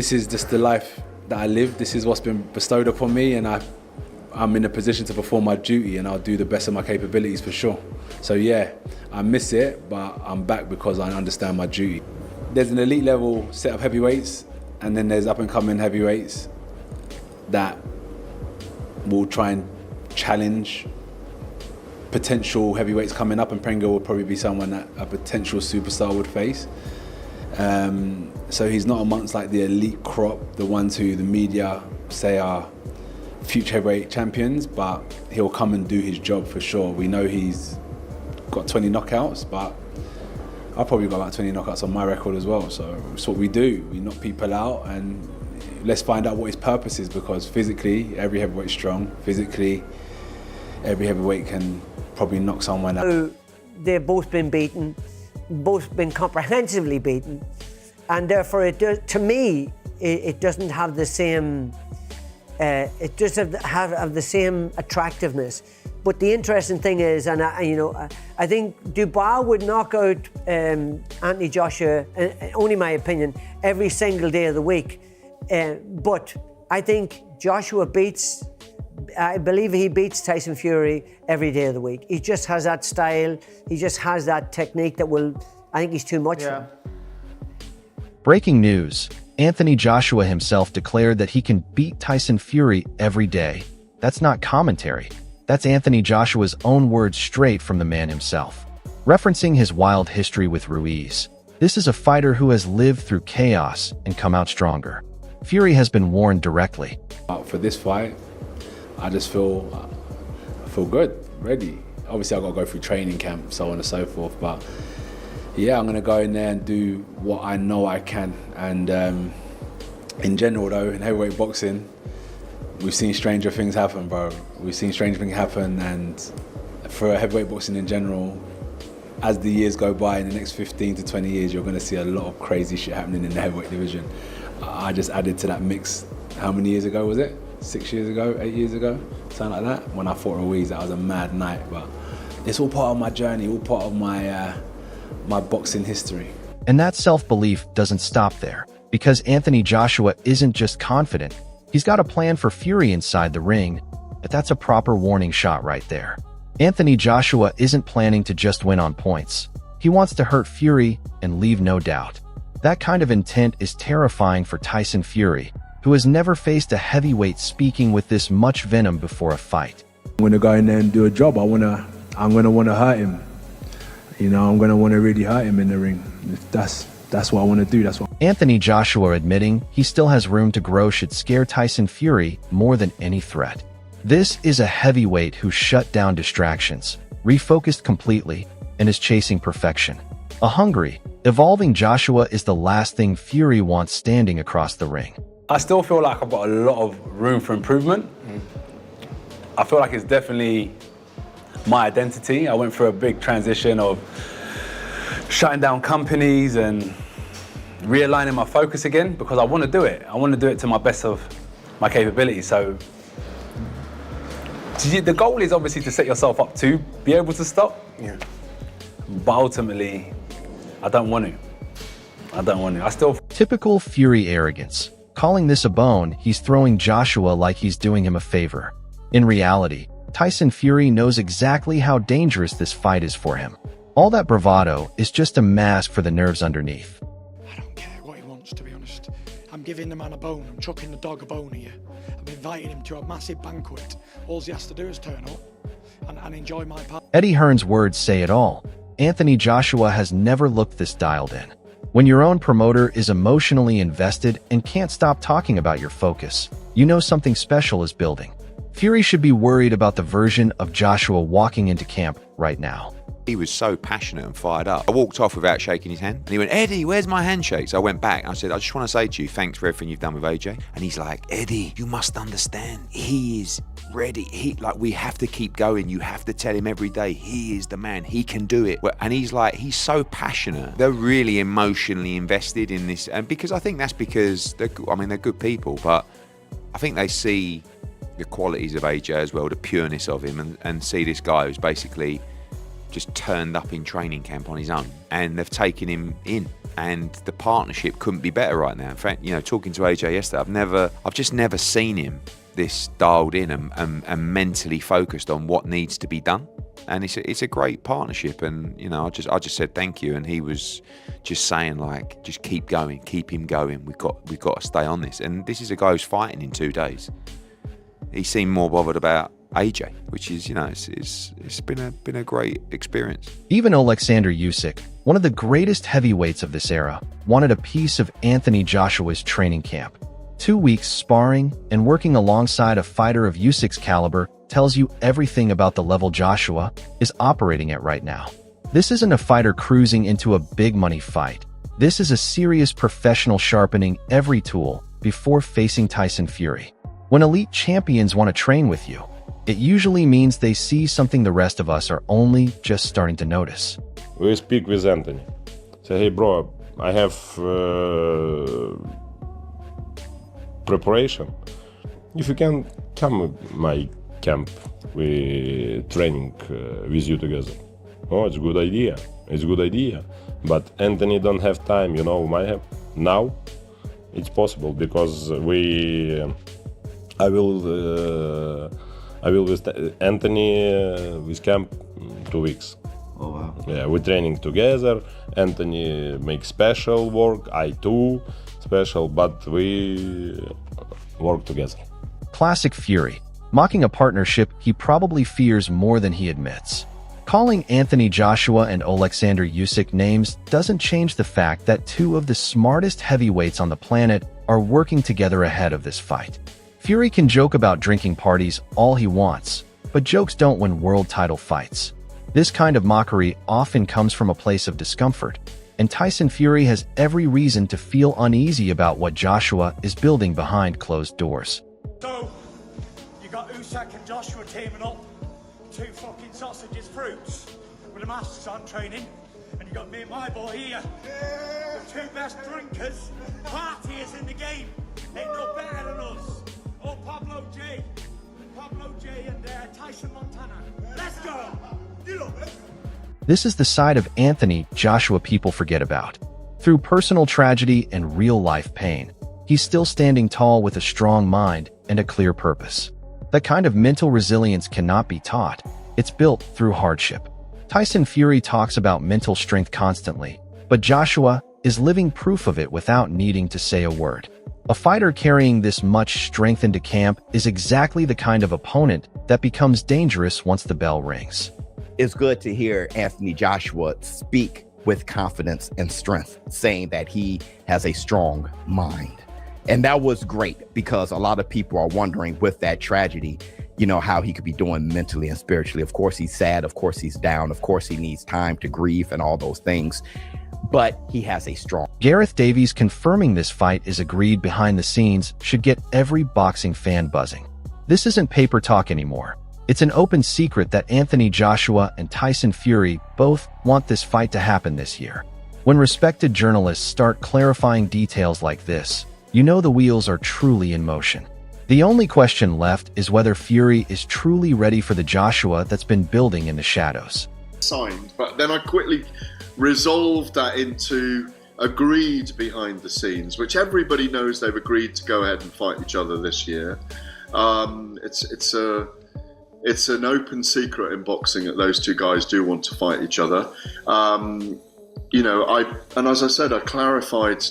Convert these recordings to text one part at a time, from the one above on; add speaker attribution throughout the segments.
Speaker 1: This is just the life that I live. This is what's been bestowed upon me, and I'm in a position to perform my duty, and I'll do the best of my capabilities for sure. So yeah, I miss it, but I'm back because I understand my duty. There's an elite level set of heavyweights, and then there's up and coming heavyweights that will try and challenge potential heavyweights coming up, and Prenga will probably be someone that a potential superstar would face. So he's not amongst like the elite crop, the ones who the media say are future heavyweight champions, but he'll come and do his job for sure. We know he's got 20 knockouts, but I've probably got about 20 knockouts on my record as well. So it's what we do. We knock people out, and let's find out what his purpose is, because physically, every heavyweight's strong. Physically, every heavyweight can probably knock someone out.
Speaker 2: They've both been beaten, both been comprehensively beaten, and therefore to me, it doesn't have the same, it doesn't have the same attractiveness. But the interesting thing is, and I think Dubois would knock out Anthony Joshua, only my opinion, every single day of the week. But I think Joshua I believe he beats Tyson Fury every day of the week. He just has that style, he just has that technique that I think he's too much for him.
Speaker 3: Breaking news. Anthony Joshua himself declared that he can beat Tyson Fury every day. That's not commentary. That's Anthony Joshua's own words straight from the man himself. Referencing his wild history with Ruiz, this is a fighter who has lived through chaos and come out stronger. Fury has been warned directly.
Speaker 1: For this fight, I just feel good, ready. Obviously, I've got to go through training camp, so on and so forth, but yeah, I'm going to go in there and do what I know I can. And in general, though, in heavyweight boxing, we've seen stranger things happen, bro. We've seen stranger things happen, and for heavyweight boxing in general, as the years go by, in the next 15 to 20 years, you're going to see a lot of crazy shit happening in the heavyweight division. I just added to that mix, how many years ago was it? 6 years ago, 8 years ago, something like that. When I fought Ruiz, that was a mad night, but it's all part of my journey, all part of my boxing history.
Speaker 3: And that self-belief doesn't stop there, because Anthony Joshua isn't just confident. He's got a plan for Fury inside the ring, but that's a proper warning shot right there. Anthony Joshua isn't planning to just win on points. He wants to hurt Fury and leave no doubt. That kind of intent is terrifying for Tyson Fury, who has never faced a heavyweight speaking with this much venom before a fight.
Speaker 1: I'm going to go in there and do a job. I'm going to want to hurt him. I'm going to want to really hurt him in the ring. That's what I want to do. That's what.
Speaker 3: Anthony Joshua admitting he still has room to grow should scare Tyson Fury more than any threat. This is a heavyweight who shut down distractions, refocused completely, and is chasing perfection. A hungry, evolving Joshua is the last thing Fury wants standing across the ring.
Speaker 1: I still feel like I've got a lot of room for improvement. I feel like it's definitely my identity. I went through a big transition of shutting down companies and realigning my focus again, because I want to do it. I want to do it to my best of my capabilities. So the goal is obviously to set yourself up to be able to stop. Yeah. But ultimately, I don't want to. I still.
Speaker 3: Typical Fury arrogance. Calling this a bone, he's throwing Joshua like he's doing him a favor. In reality, Tyson Fury knows exactly how dangerous this fight is for him. All that bravado is just a mask for the nerves underneath.
Speaker 4: I don't care what he wants, to be honest. I'm giving the man a bone. I'm chucking the dog a bone here. I'm inviting him to a massive banquet. All he has to do is turn up and enjoy my part.
Speaker 3: Eddie Hearn's words say it all. Anthony Joshua has never looked this dialed in. When your own promoter is emotionally invested and can't stop talking about your focus, you know something special is building. Fury should be worried about the version of Joshua walking into camp right now.
Speaker 5: He was so passionate and fired up. I walked off without shaking his hand. And he went, "Eddie, where's my handshake?" So I went back and I said, "I just want to say to you, thanks for everything you've done with AJ." And he's like, "Eddie, you must understand. He is ready. We have to keep going. You have to tell him every day, he is the man. He can do it." And he's like, he's so passionate. They're really emotionally invested in this. And because I think that's because they're good people, but I think they see the qualities of AJ as well, the pureness of him, and see this guy who's basically just turned up in training camp on his own, and they've taken him in. and the partnership couldn't be better right now. In fact, you know, talking to AJ yesterday, I've just never seen him this dialed in and mentally focused on what needs to be done. And it's a great partnership. And you know, I just said thank you, and he was just saying like, just keep going, keep him going. We've got to stay on this. And this is a guy who's fighting in 2 days. He seemed more bothered about AJ, which is, you know, it's been a great experience.
Speaker 3: Even Alexander Usyk, one of the greatest heavyweights of this era, wanted a piece of Anthony Joshua's training camp. 2 weeks sparring and working alongside a fighter of Usyk's caliber tells you everything about the level Joshua is operating at right now. This isn't a fighter cruising into a big money fight. This is a serious professional sharpening every tool before facing Tyson Fury. When elite champions want to train with you, it usually means they see something the rest of us are only just starting to notice.
Speaker 6: We speak with Anthony. Say, hey bro, I have preparation. If you can come my camp, we training with you together. Oh, it's a good idea. It's a good idea. But Anthony don't have time, you know. Now it's possible because I will with Anthony with camp 2 weeks.
Speaker 7: Oh wow.
Speaker 6: Yeah, we're training together. Anthony makes special work. I too special, but we work together.
Speaker 3: Classic Fury, mocking a partnership he probably fears more than he admits. Calling Anthony Joshua and Alexander Usyk names doesn't change the fact that 2 of the smartest heavyweights on the planet are working together ahead of this fight. Fury can joke about drinking parties all he wants, but jokes don't win world title fights. This kind of mockery often comes from a place of discomfort, and Tyson Fury has every reason to feel uneasy about what Joshua is building behind closed doors.
Speaker 8: So, you got Usyk and Joshua teaming up, 2 fucking sausages fruits, with the masters on training, and you got me and my boy here, the 2 best drinkers, partiers in the game, ain't no better than us. Oh, Pablo J and Tyson Montana. Let's go!
Speaker 3: This is the side of Anthony Joshua people forget about. Through personal tragedy and real-life pain, he's still standing tall with a strong mind and a clear purpose. That kind of mental resilience cannot be taught. It's built through hardship. Tyson Fury talks about mental strength constantly, but Joshua is living proof of it without needing to say a word. A fighter carrying this much strength into camp is exactly the kind of opponent that becomes dangerous once the bell rings.
Speaker 7: It's good to hear Anthony Joshua speak with confidence and strength, saying that he has a strong mind. And that was great because a lot of people are wondering with that tragedy, you know, how he could be doing mentally and spiritually. Of course, he's sad. Of course, he's down. Of course, he needs time to grieve and all those things. But he has a strong...
Speaker 3: Gareth Davies confirming this fight is agreed behind the scenes should get every boxing fan buzzing. This isn't paper talk anymore. It's an open secret that Anthony Joshua and Tyson Fury both want this fight to happen this year. When respected journalists start clarifying details like this, you know the wheels are truly in motion. The only question left is whether Fury is truly ready for the Joshua that's been building in the shadows.
Speaker 9: Signed, but then I quickly resolved that into agreed behind the scenes, which everybody knows they've agreed to go ahead and fight each other this year. It's an open secret in boxing that those 2 guys do want to fight each other. You know, as I said, I clarified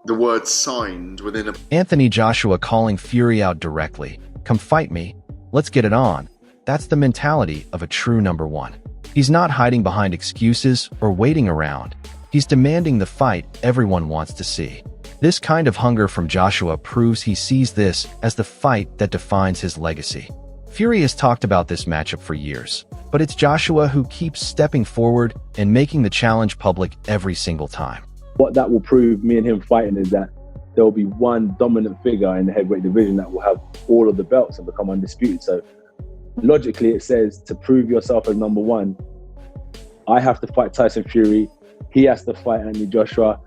Speaker 9: the word signed within a...
Speaker 3: Anthony Joshua calling Fury out directly. Come fight me. Let's get it on. That's the mentality of a true number 1. He's not hiding behind excuses or waiting around. He's demanding the fight everyone wants to see. This kind of hunger from Joshua proves he sees this as the fight that defines his legacy. Fury has talked about this matchup for years, but it's Joshua who keeps stepping forward and making the challenge public every single time.
Speaker 1: What that will prove me and him fighting is that there will be one dominant figure in the heavyweight division that will have all of the belts and become undisputed. So logically, it says to prove yourself as number 1, I have to fight Tyson Fury, he has to fight Anthony Joshua,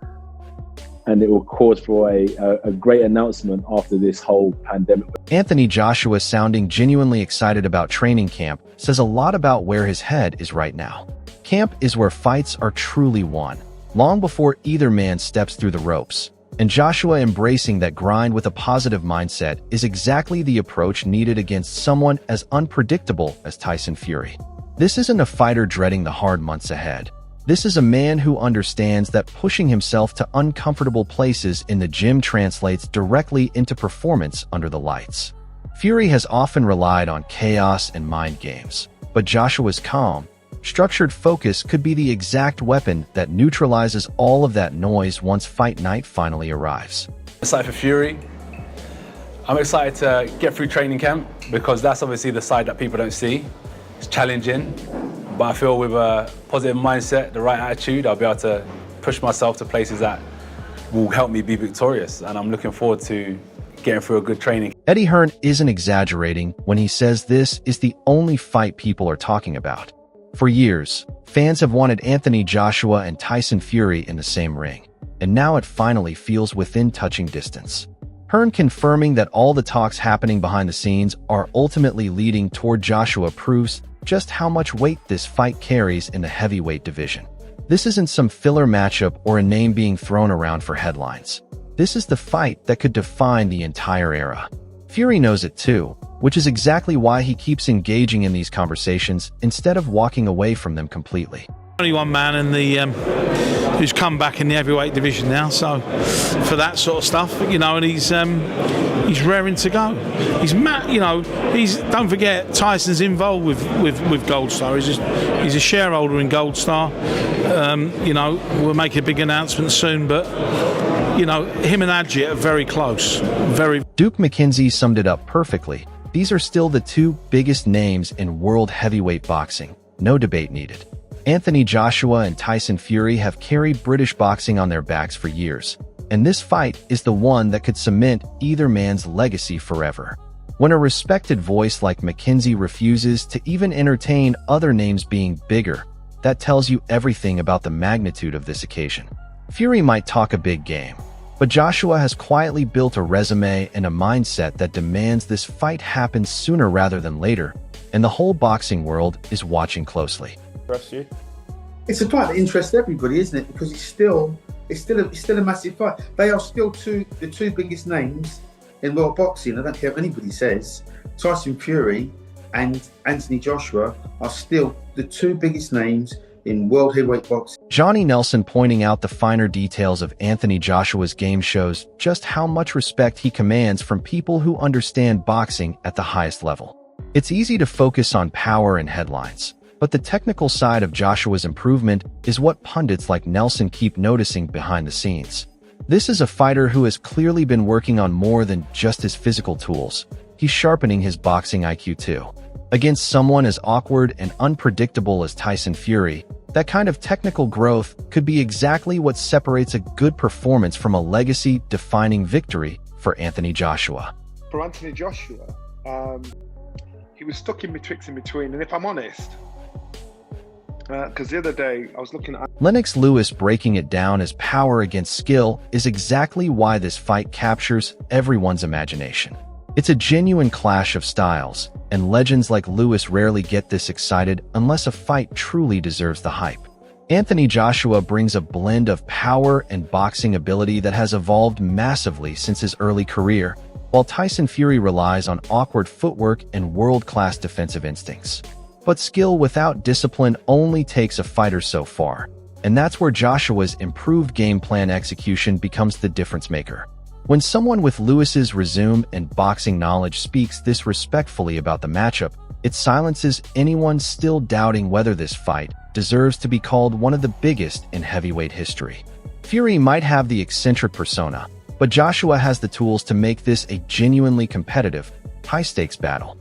Speaker 1: and it will cause for a great announcement after this whole pandemic.
Speaker 3: Anthony Joshua sounding genuinely excited about training camp says a lot about where his head is right now. Camp is where fights are truly won, long before either man steps through the ropes. And Joshua embracing that grind with a positive mindset is exactly the approach needed against someone as unpredictable as Tyson Fury. This isn't a fighter dreading the hard months ahead. This is a man who understands that pushing himself to uncomfortable places in the gym translates directly into performance under the lights. Fury has often relied on chaos and mind games, but Joshua's calm, structured focus could be the exact weapon that neutralizes all of that noise once fight night finally arrives.
Speaker 1: Excited for Fury. I'm excited to get through training camp because that's obviously the side that people don't see. It's challenging, but I feel with a positive mindset, the right attitude, I'll be able to push myself to places that will help me be victorious. And I'm looking forward to getting through a good training.
Speaker 3: Eddie Hearn isn't exaggerating when he says this is the only fight people are talking about. For years, fans have wanted Anthony Joshua and Tyson Fury in the same ring, and now it finally feels within touching distance. Hearn confirming that all the talks happening behind the scenes are ultimately leading toward Joshua proves just how much weight this fight carries in the heavyweight division. This isn't some filler matchup or a name being thrown around for headlines. This is the fight that could define the entire era. Fury knows it too, which is exactly why he keeps engaging in these conversations instead of walking away from them completely.
Speaker 10: Only one man in the who's come back in the heavyweight division now, so for that sort of stuff, you know, and he's raring to go. Don't forget Tyson's involved with Gold Star. He's a shareholder in Gold Star. We'll make a big announcement soon, but him and Adjit are very close.
Speaker 3: Duke McKenzie summed it up perfectly. These are still the two biggest names in world heavyweight boxing. No debate needed. Anthony Joshua and Tyson Fury have carried British boxing on their backs for years, and this fight is the one that could cement either man's legacy forever. When a respected voice like McKenzie refuses to even entertain other names being bigger, that tells you everything about the magnitude of this occasion. Fury might talk a big game, but Joshua has quietly built a resume and a mindset that demands this fight happen sooner rather than later, and the whole boxing world is watching closely.
Speaker 11: It's a fight that interests everybody, isn't it? Because it's still a massive fight. They are still the two biggest names in world boxing. I don't care what anybody says. Tyson Fury and Anthony Joshua are still the two biggest names in world heavyweight boxing.
Speaker 3: Johnny Nelson pointing out the finer details of Anthony Joshua's game shows just how much respect he commands from people who understand boxing at the highest level. It's easy to focus on power and headlines, but the technical side of Joshua's improvement is what pundits like Nelson keep noticing behind the scenes. This is a fighter who has clearly been working on more than just his physical tools. He's sharpening his boxing IQ too. Against someone as awkward and unpredictable as Tyson Fury, that kind of technical growth could be exactly what separates a good performance from a legacy-defining victory for Anthony Joshua.
Speaker 12: For Anthony Joshua, he was stuck in between, and if I'm honest, because the other day I was looking at
Speaker 3: Lennox Lewis breaking it down as power against skill is exactly why this fight captures everyone's imagination. It's a genuine clash of styles, and legends like Lewis rarely get this excited unless a fight truly deserves the hype. Anthony Joshua brings a blend of power and boxing ability that has evolved massively since his early career, while Tyson Fury relies on awkward footwork and world-class defensive instincts. But skill without discipline only takes a fighter so far, and that's where Joshua's improved game plan execution becomes the difference maker. When someone with Lewis's resume and boxing knowledge speaks this respectfully about the matchup, it silences anyone still doubting whether this fight deserves to be called one of the biggest in heavyweight history. Fury might have the eccentric persona, but Joshua has the tools to make this a genuinely competitive, high-stakes battle.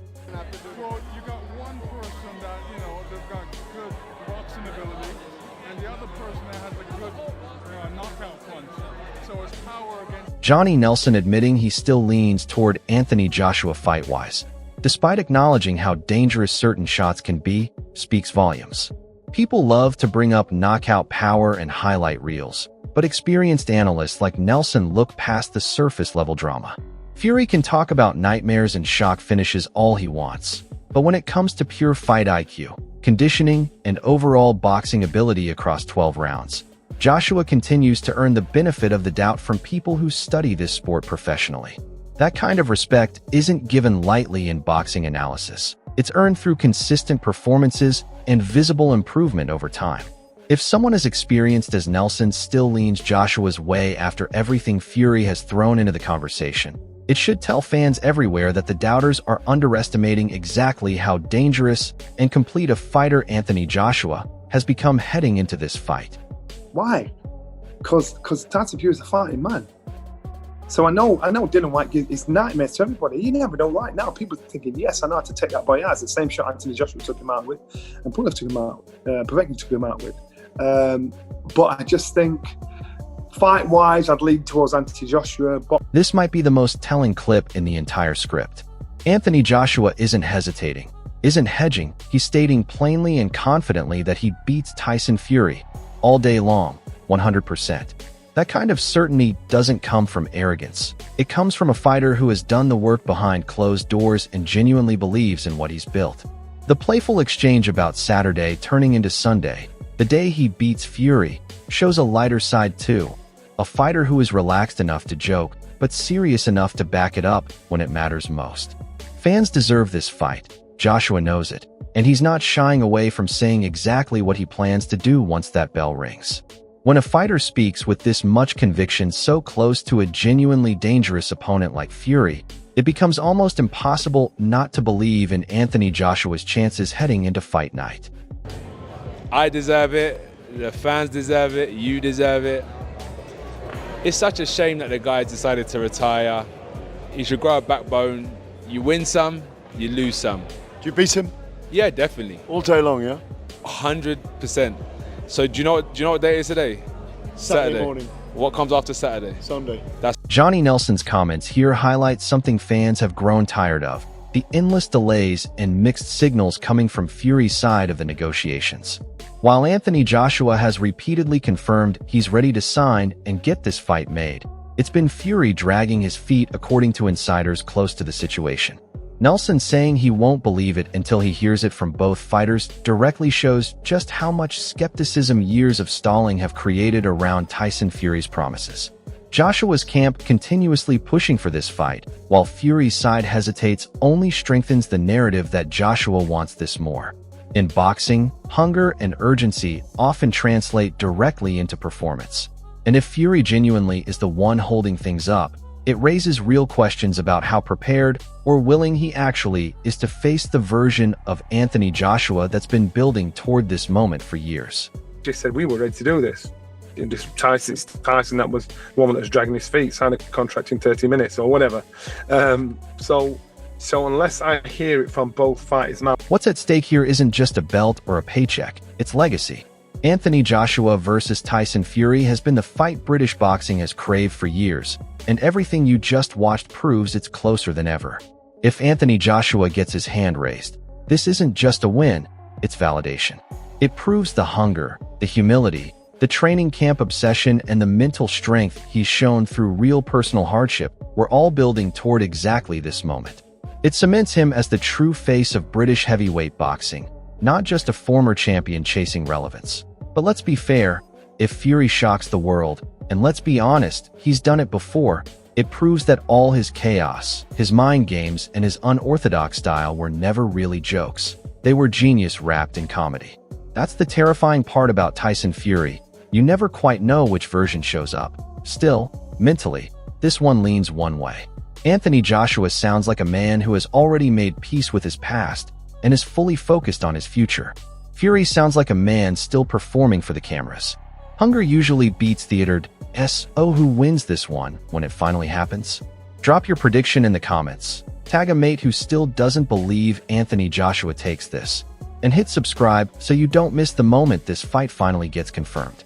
Speaker 3: Johnny Nelson admitting he still leans toward Anthony Joshua fight-wise, despite acknowledging how dangerous certain shots can be, speaks volumes. People love to bring up knockout power and highlight reels, but experienced analysts like Nelson look past the surface-level drama. Fury can talk about nightmares and shock finishes all he wants, but when it comes to pure fight IQ, conditioning, and overall boxing ability across 12 rounds, Joshua continues to earn the benefit of the doubt from people who study this sport professionally. That kind of respect isn't given lightly in boxing analysis. It's earned through consistent performances and visible improvement over time. If someone as experienced as Nelson still leans Joshua's way after everything Fury has thrown into the conversation, it should tell fans everywhere that the doubters are underestimating exactly how dangerous and complete a fighter Anthony Joshua has become heading into this fight.
Speaker 13: Why? Because Tyson Fury is a fighting man. So I know Dylan White is nightmares to everybody. You never know. Right now, people are thinking, yes, I know how to take that boy out. It's the same shot Anthony Joshua took him out with, and Pulev took him out, Povetkin took him out with. But I just think, fight-wise, I'd lean towards Anthony Joshua. But
Speaker 3: this might be the most telling clip in the entire script. Anthony Joshua isn't hesitating, isn't hedging. He's stating plainly and confidently that he beats Tyson Fury all day long, 100%. That kind of certainty doesn't come from arrogance. It comes from a fighter who has done the work behind closed doors and genuinely believes in what he's built. The playful exchange about Saturday turning into Sunday, the day he beats Fury, shows a lighter side too. A fighter who is relaxed enough to joke, but serious enough to back it up when it matters most. Fans deserve this fight. Joshua knows it, and he's not shying away from saying exactly what he plans to do once that bell rings. When a fighter speaks with this much conviction so close to a genuinely dangerous opponent like Fury, it becomes almost impossible not to believe in Anthony Joshua's chances heading into fight night.
Speaker 1: I deserve it, the fans deserve it, you deserve it. It's such a shame that the guy decided to retire. He should grow a backbone. You win some, you lose some.
Speaker 14: Do you beat him?
Speaker 1: Yeah, definitely.
Speaker 14: All day long, yeah?
Speaker 1: 100%. So do you know what day it is today?
Speaker 14: Saturday morning.
Speaker 1: What comes after Saturday?
Speaker 14: Sunday.
Speaker 3: Johnny Nelson's comments here highlight something fans have grown tired of: the endless delays and mixed signals coming from Fury's side of the negotiations. While Anthony Joshua has repeatedly confirmed he's ready to sign and get this fight made, it's been Fury dragging his feet according to insiders close to the situation. Nelson saying he won't believe it until he hears it from both fighters directly shows just how much skepticism years of stalling have created around Tyson Fury's promises. Joshua's camp continuously pushing for this fight, while Fury's side hesitates, only strengthens the narrative that Joshua wants this more. In boxing, hunger and urgency often translate directly into performance. And if Fury genuinely is the one holding things up, it raises real questions about how prepared or willing he actually is to face the version of Anthony Joshua that's been building toward this moment for years.
Speaker 13: just said we were ready to do this. Tyson, that was the one that was dragging his feet, signed a contract in 30 minutes or whatever. So unless I hear it from both fighters' mouths.
Speaker 3: What's at stake here isn't just a belt or a paycheck, it's legacy. Anthony Joshua versus Tyson Fury has been the fight British boxing has craved for years, and everything you just watched proves it's closer than ever. If Anthony Joshua gets his hand raised, this isn't just a win, it's validation. It proves the hunger, the humility, the training camp obsession, and the mental strength he's shown through real personal hardship were all building toward exactly this moment. It cements him as the true face of British heavyweight boxing, not just a former champion chasing relevance. But let's be fair, if Fury shocks the world, and let's be honest, he's done it before, it proves that all his chaos, his mind games, and his unorthodox style were never really jokes. They were genius wrapped in comedy. That's the terrifying part about Tyson Fury. You never quite know which version shows up. Still, mentally, this one leans one way. Anthony Joshua sounds like a man who has already made peace with his past and is fully focused on his future. Fury sounds like a man still performing for the cameras. Hunger usually beats theatered. Who wins this one when it finally happens? Drop your prediction in the comments. Tag a mate who still doesn't believe Anthony Joshua takes this. And hit subscribe so you don't miss the moment this fight finally gets confirmed.